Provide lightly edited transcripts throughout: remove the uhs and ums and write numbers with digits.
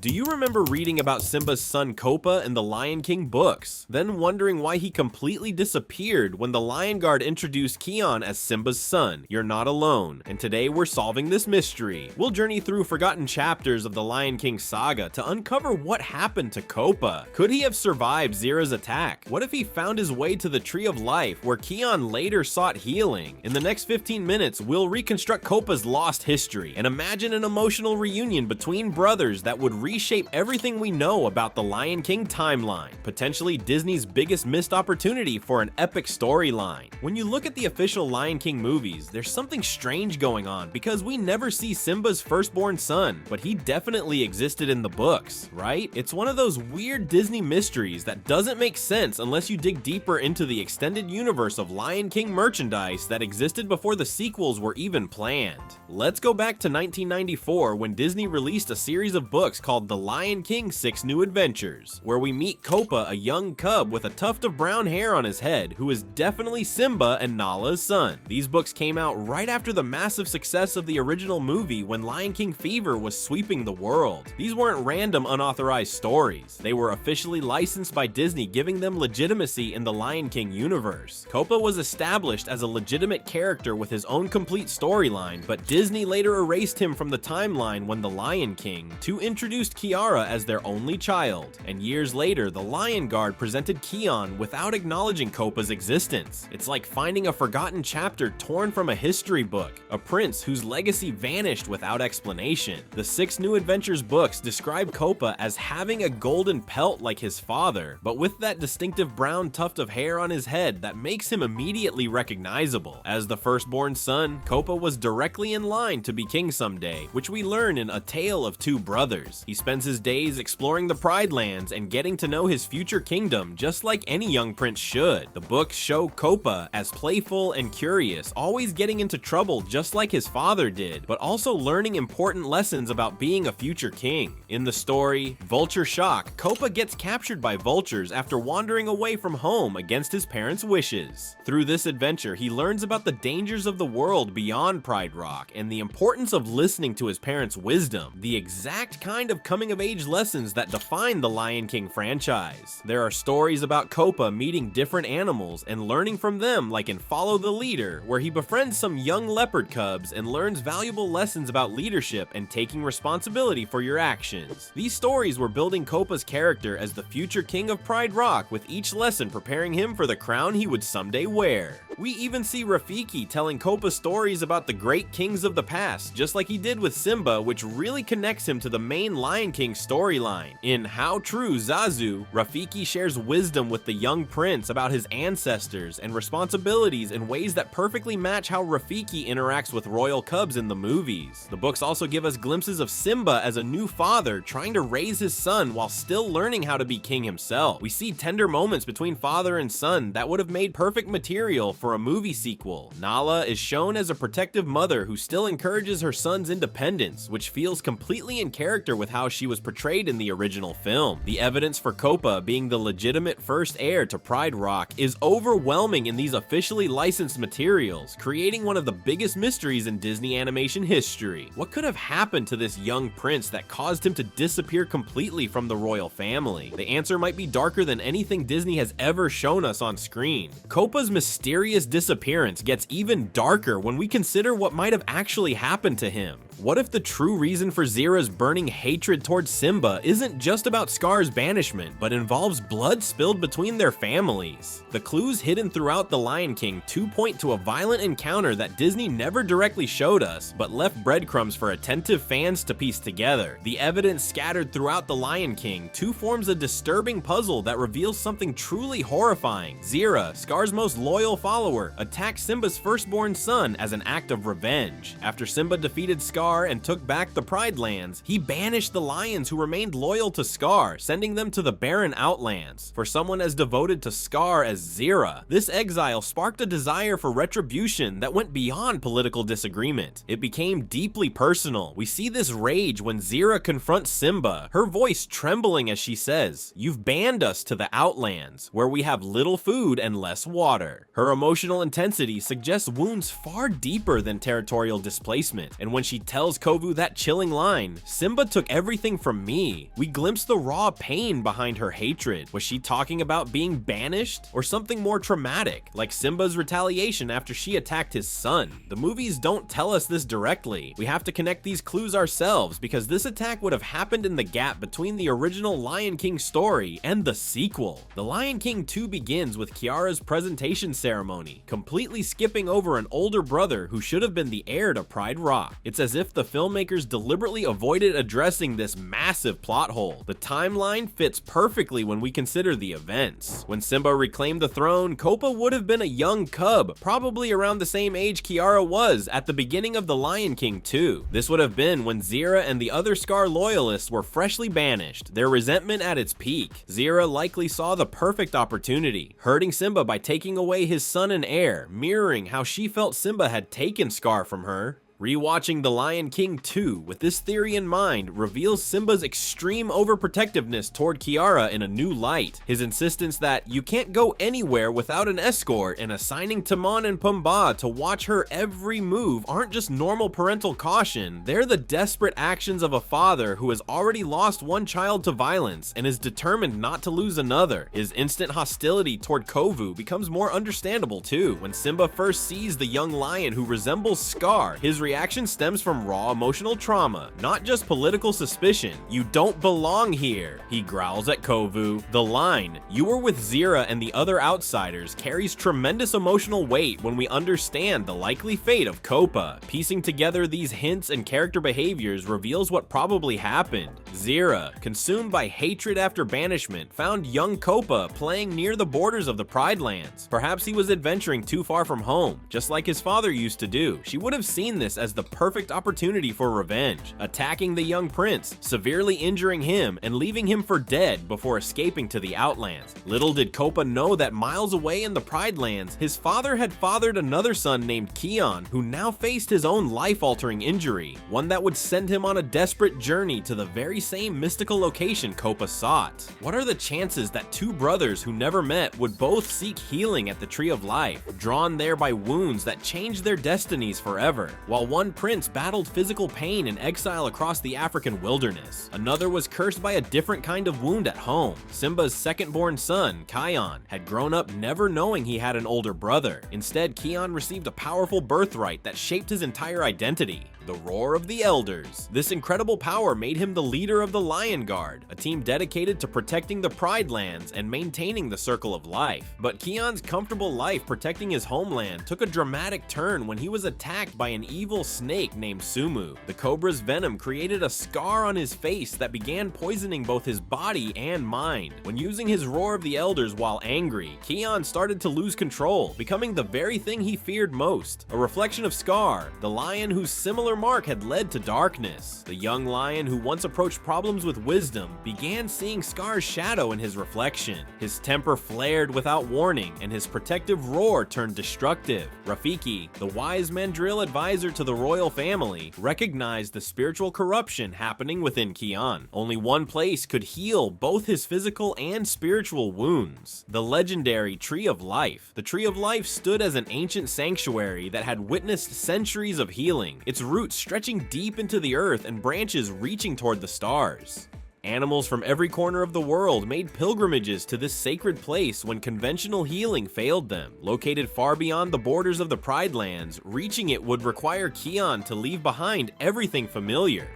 Do you remember reading about Simba's son Copa in the Lion King books, then wondering why he completely disappeared when the Lion Guard introduced Kion as Simba's son? You're not alone, and today we're solving this mystery. We'll journey through forgotten chapters of the Lion King saga to uncover what happened to Copa. Could he have survived Zira's attack? What if he found his way to the Tree of Life, where Kion later sought healing? In the next 15 minutes, we'll reconstruct Copa's lost history and imagine an emotional reunion between brothers that would reshape everything we know about the Lion King timeline, potentially Disney's biggest missed opportunity for an epic storyline. When you look at the official Lion King movies, there's something strange going on because we never see Simba's firstborn son, but he definitely existed in the books, right? It's one of those weird Disney mysteries that doesn't make sense unless you dig deeper into the extended universe of Lion King merchandise that existed before the sequels were even planned. Let's go back to 1994 when Disney released a series of books called The Lion King 6 New Adventures, where we meet Copa, a young cub with a tuft of brown hair on his head, who is definitely Simba and Nala's son. These books came out right after the massive success of the original movie when Lion King fever was sweeping the world. These weren't random unauthorized stories. They were officially licensed by Disney, giving them legitimacy in the Lion King universe. Copa was established as a legitimate character with his own complete storyline, but Disney later erased him from the timeline when The Lion King 2 introduced Kiara as their only child, and years later the Lion Guard presented Kion without acknowledging Copa's existence. It's like finding a forgotten chapter torn from a history book, a prince whose legacy vanished without explanation. The 6 New Adventures books describe Copa as having a golden pelt like his father, but with that distinctive brown tuft of hair on his head that makes him immediately recognizable. As the firstborn son, Copa was directly in line to be king someday, which we learn in A Tale of Two Brothers. He spends his days exploring the Pride Lands and getting to know his future kingdom just like any young prince should. The books show Copa as playful and curious, always getting into trouble just like his father did, but also learning important lessons about being a future king. In the story, Vulture Shock, Copa gets captured by vultures after wandering away from home against his parents' wishes. Through this adventure, he learns about the dangers of the world beyond Pride Rock and the importance of listening to his parents' wisdom, the exact kind of coming-of-age lessons that define the Lion King franchise. There are stories about Copa meeting different animals and learning from them, like in Follow the Leader, where he befriends some young leopard cubs and learns valuable lessons about leadership and taking responsibility for your actions. These stories were building Copa's character as the future king of Pride Rock, with each lesson preparing him for the crown he would someday wear. We even see Rafiki telling Copa stories about the great kings of the past, just like he did with Simba, which really connects him to the main Lion King storyline. In How True Zazu, Rafiki shares wisdom with the young prince about his ancestors and responsibilities in ways that perfectly match how Rafiki interacts with royal cubs in the movies. The books also give us glimpses of Simba as a new father trying to raise his son while still learning how to be king himself. We see tender moments between father and son that would have made perfect material for a movie sequel. Nala is shown as a protective mother who still encourages her son's independence, which feels completely in character with how she was portrayed in the original film. The evidence for Copa being the legitimate first heir to Pride Rock is overwhelming in these officially licensed materials, creating one of the biggest mysteries in Disney animation history. What could have happened to this young prince that caused him to disappear completely from the royal family? The answer might be darker than anything Disney has ever shown us on screen. Copa's mysterious disappearance gets even darker when we consider what might have actually happened to him. What if the true reason for Zira's burning hatred towards Simba isn't just about Scar's banishment, but involves blood spilled between their families? The clues hidden throughout The Lion King 2 point to a violent encounter that Disney never directly showed us, but left breadcrumbs for attentive fans to piece together. The evidence scattered throughout The Lion King 2 forms a disturbing puzzle that reveals something truly horrifying. Zira, Scar's most loyal follower, attacked Simba's firstborn son as an act of revenge. After Simba defeated Scar and took back the Pride Lands, he banished the lions who remained loyal to Scar, sending them to the barren outlands. For someone as devoted to Scar as Zira, this exile sparked a desire for retribution that went beyond political disagreement. It became deeply personal. We see this rage when Zira confronts Simba, her voice trembling as she says, "You've banned us to the outlands, where we have little food and less water." Her emotional intensity suggests wounds far deeper than territorial displacement, and when she tells Kovu that chilling line, "Simba took everything from me." We glimpse the raw pain behind her hatred. Was she talking about being banished? Or something more traumatic, like Simba's retaliation after she attacked his son? The movies don't tell us this directly. We have to connect these clues ourselves, because this attack would have happened in the gap between the original Lion King story and the sequel. The Lion King 2 begins with Kiara's presentation ceremony, completely skipping over an older brother who should have been the heir to Pride Rock. It's as if the filmmakers deliberately avoided addressing this massive plot hole. The timeline fits perfectly when we consider the events. When Simba reclaimed the throne, Copa would have been a young cub, probably around the same age Kiara was at the beginning of The Lion King 2. This would have been when Zira and the other Scar loyalists were freshly banished, their resentment at its peak. Zira likely saw the perfect opportunity, hurting Simba by taking away his son and heir, mirroring how she felt Simba had taken Scar from her. Rewatching The Lion King 2 with this theory in mind reveals Simba's extreme overprotectiveness toward Kiara in a new light. His insistence that you can't go anywhere without an escort and assigning Timon and Pumbaa to watch her every move aren't just normal parental caution, they're the desperate actions of a father who has already lost one child to violence and is determined not to lose another. His instant hostility toward Kovu becomes more understandable too. When Simba first sees the young lion who resembles Scar, his reaction stems from raw emotional trauma, not just political suspicion. "You don't belong here," he growls at Kovu. The line, "You were with Zira and the other outsiders," carries tremendous emotional weight when we understand the likely fate of Copa. Piecing together these hints and character behaviors reveals what probably happened. Zira, consumed by hatred after banishment, found young Copa playing near the borders of the Pride Lands. Perhaps he was adventuring too far from home, just like his father used to do. She would have seen this as the perfect opportunity for revenge, attacking the young prince, severely injuring him, and leaving him for dead before escaping to the Outlands. Little did Copa know that miles away in the Pride Lands, his father had fathered another son named Kion, who now faced his own life-altering injury, one that would send him on a desperate journey to the very same mystical location Copa sought. What are the chances that two brothers who never met would both seek healing at the Tree of Life, drawn there by wounds that changed their destinies forever? While one prince battled physical pain and exile across the African wilderness, another was cursed by a different kind of wound at home. Simba's second-born son, Kion, had grown up never knowing he had an older brother. Instead, Kion received a powerful birthright that shaped his entire identity: the Roar of the Elders. This incredible power made him the leader of the Lion Guard, a team dedicated to protecting the Pride Lands and maintaining the Circle of Life. But Kion's comfortable life protecting his homeland took a dramatic turn when he was attacked by an evil snake named Sumu. The cobra's venom created a scar on his face that began poisoning both his body and mind. When using his Roar of the Elders while angry, Kion started to lose control, becoming the very thing he feared most, a reflection of Scar, the lion whose similar mark had led to darkness. The young lion who once approached problems with wisdom began seeing Scar's shadow in his reflection. His temper flared without warning, and his protective roar turned destructive. Rafiki, the wise Mandrill advisor to the royal family, recognized the spiritual corruption happening within Kion. Only one place could heal both his physical and spiritual wounds: the legendary Tree of Life. The Tree of Life stood as an ancient sanctuary that had witnessed centuries of healing, its roots stretching deep into the earth and branches reaching toward the stars. Animals from every corner of the world made pilgrimages to this sacred place when conventional healing failed them. Located far beyond the borders of the Pride Lands, reaching it would require Kion to leave behind everything familiar.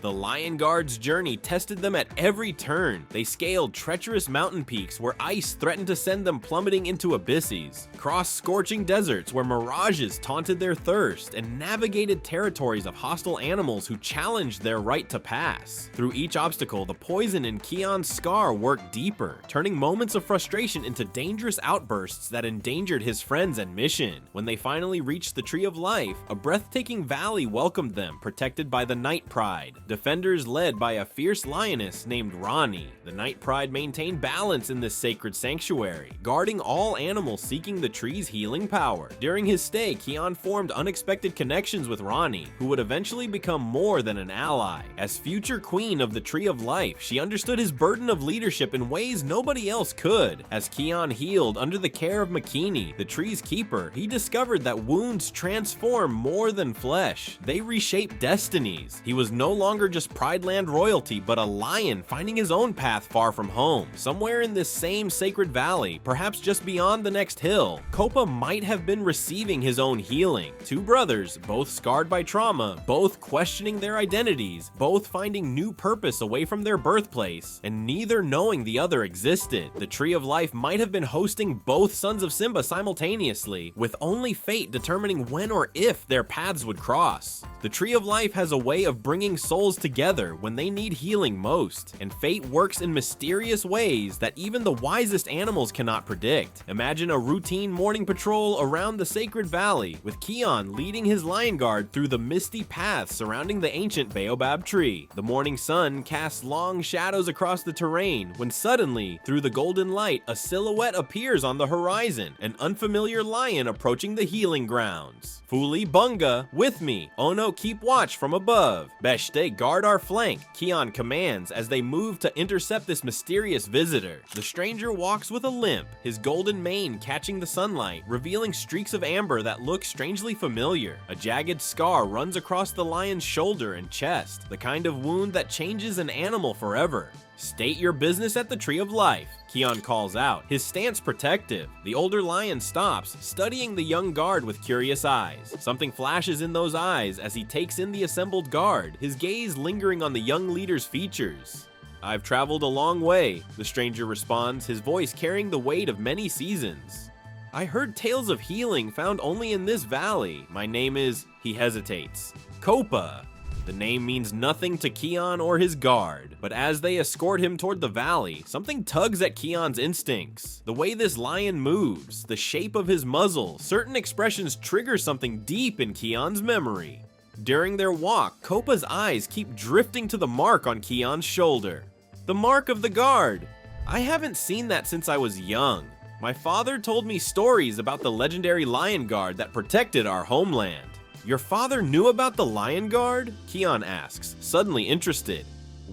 The Lion Guard's journey tested them at every turn. They scaled treacherous mountain peaks where ice threatened to send them plummeting into abysses, crossed scorching deserts where mirages taunted their thirst, and navigated territories of hostile animals who challenged their right to pass. Through each obstacle, the poison in Kion's scar worked deeper, turning moments of frustration into dangerous outbursts that endangered his friends and mission. When they finally reached the Tree of Life, a breathtaking valley welcomed them, protected by the Night Pride, defenders led by a fierce lioness named Rani. The Night Pride maintained balance in this sacred sanctuary, guarding all animals seeking the tree's healing power. During his stay, Kion formed unexpected connections with Rani, who would eventually become more than an ally. As future queen of the Tree of Life, she understood his burden of leadership in ways nobody else could. As Kion healed under the care of Makini, the tree's keeper, he discovered that wounds transform more than flesh. They reshape destinies. He was no longer just Prideland royalty, but a lion finding his own path far from home. Somewhere in this same sacred valley, perhaps just beyond the next hill, Copa might have been receiving his own healing. Two brothers, both scarred by trauma, both questioning their identities, both finding new purpose away from their birthplace, and neither knowing the other existed. The Tree of Life might have been hosting both sons of Simba simultaneously, with only fate determining when or if their paths would cross. The Tree of Life has a way of bringing souls together when they need healing most, and fate works in mysterious ways that even the wisest animals cannot predict. Imagine a routine morning patrol around the sacred valley, with Kion leading his lion guard through the misty paths surrounding the ancient baobab tree. The morning sun casts long shadows across the terrain when suddenly, through the golden light, a silhouette appears on the horizon, an unfamiliar lion approaching the healing grounds. Fuli Bunga, with me. Ono, keep watch from above. Beshte, guard our flank, Kion commands as they move to intercept this mysterious visitor. The stranger walks with a limp, his golden mane catching the sunlight, revealing streaks of amber that look strangely familiar. A jagged scar runs across the lion's shoulder and chest, the kind of wound that changes an animal forever. State your business at the Tree of Life, Kion calls out, his stance protective. The older lion stops, studying the young guard with curious eyes. Something flashes in those eyes as he takes in the assembled guard, his gaze lingering on the young leader's features. I've traveled a long way, the stranger responds, his voice carrying the weight of many seasons. I heard tales of healing found only in this valley. My name is, he hesitates, Copa. The name means nothing to Kion or his guard, but as they escort him toward the valley, something tugs at Kion's instincts. The way this lion moves, the shape of his muzzle, certain expressions trigger something deep in Kion's memory. During their walk, Copa's eyes keep drifting to the mark on Kion's shoulder. The mark of the guard! I haven't seen that since I was young. My father told me stories about the legendary lion guard that protected our homeland. Your father knew about the lion guard? Kion asks, suddenly interested.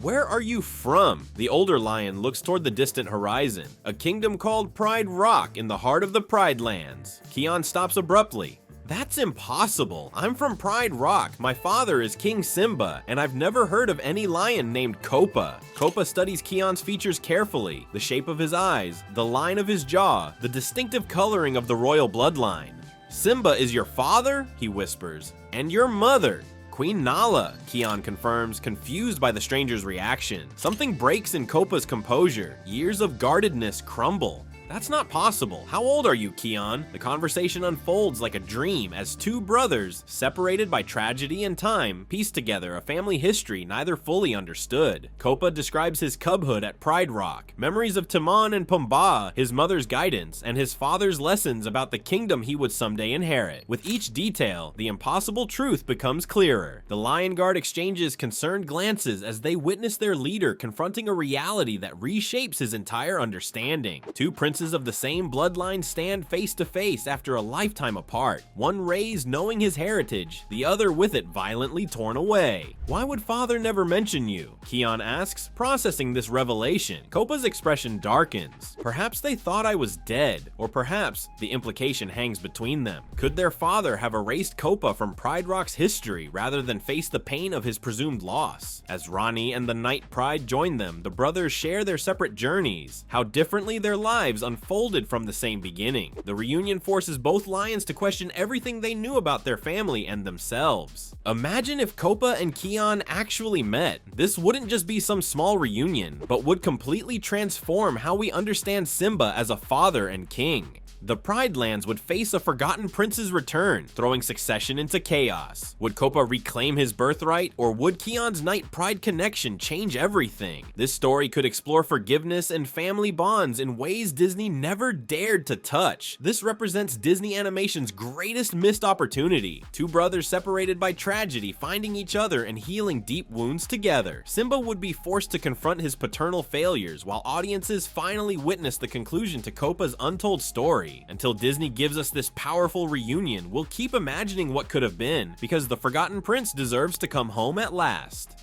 Where are you from? The older lion looks toward the distant horizon, a kingdom called Pride Rock in the heart of the Pride Lands. Kion stops abruptly. That's impossible. I'm from Pride Rock. My father is King Simba, and I've never heard of any lion named Kopa. Kopa studies Kion's features carefully, the shape of his eyes, the line of his jaw, the distinctive coloring of the royal bloodline. Simba is your father? He whispers. And your mother? Queen Nala, Kion confirms, confused by the stranger's reaction. Something breaks in Copa's composure. Years of guardedness crumble. That's not possible. How old are you, Kion? The conversation unfolds like a dream as two brothers, separated by tragedy and time, piece together a family history neither fully understood. Copa describes his cubhood at Pride Rock, memories of Timon and Pumbaa, his mother's guidance, and his father's lessons about the kingdom he would someday inherit. With each detail, the impossible truth becomes clearer. The Lion Guard exchanges concerned glances as they witness their leader confronting a reality that reshapes his entire understanding. Two princes of the same bloodline stand face to face after a lifetime apart, one raised knowing his heritage, the other with it violently torn away. Why would father never mention you? Kion asks, processing this revelation. Copa's expression darkens. Perhaps they thought I was dead, or perhaps the implication hangs between them. Could their father have erased Copa from Pride Rock's history rather than face the pain of his presumed loss? As Rani and the Night Pride join them, the brothers share their separate journeys, how differently their lives unfolded from the same beginning. The reunion forces both lions to question everything they knew about their family and themselves. Imagine if Copa and Kion actually met. This wouldn't just be some small reunion, but would completely transform how we understand Simba as a father and king. The Pride Lands would face a forgotten prince's return, throwing succession into chaos. Would Copa reclaim his birthright, or would Kion's knight-pride connection change everything? This story could explore forgiveness and family bonds in ways Disney never dared to touch. This represents Disney Animation's greatest missed opportunity. Two brothers separated by tragedy finding each other and healing deep wounds together. Simba would be forced to confront his paternal failures, while audiences finally witness the conclusion to Copa's untold story. Until Disney gives us this powerful reunion, we'll keep imagining what could have been, because the Forgotten Prince deserves to come home at last.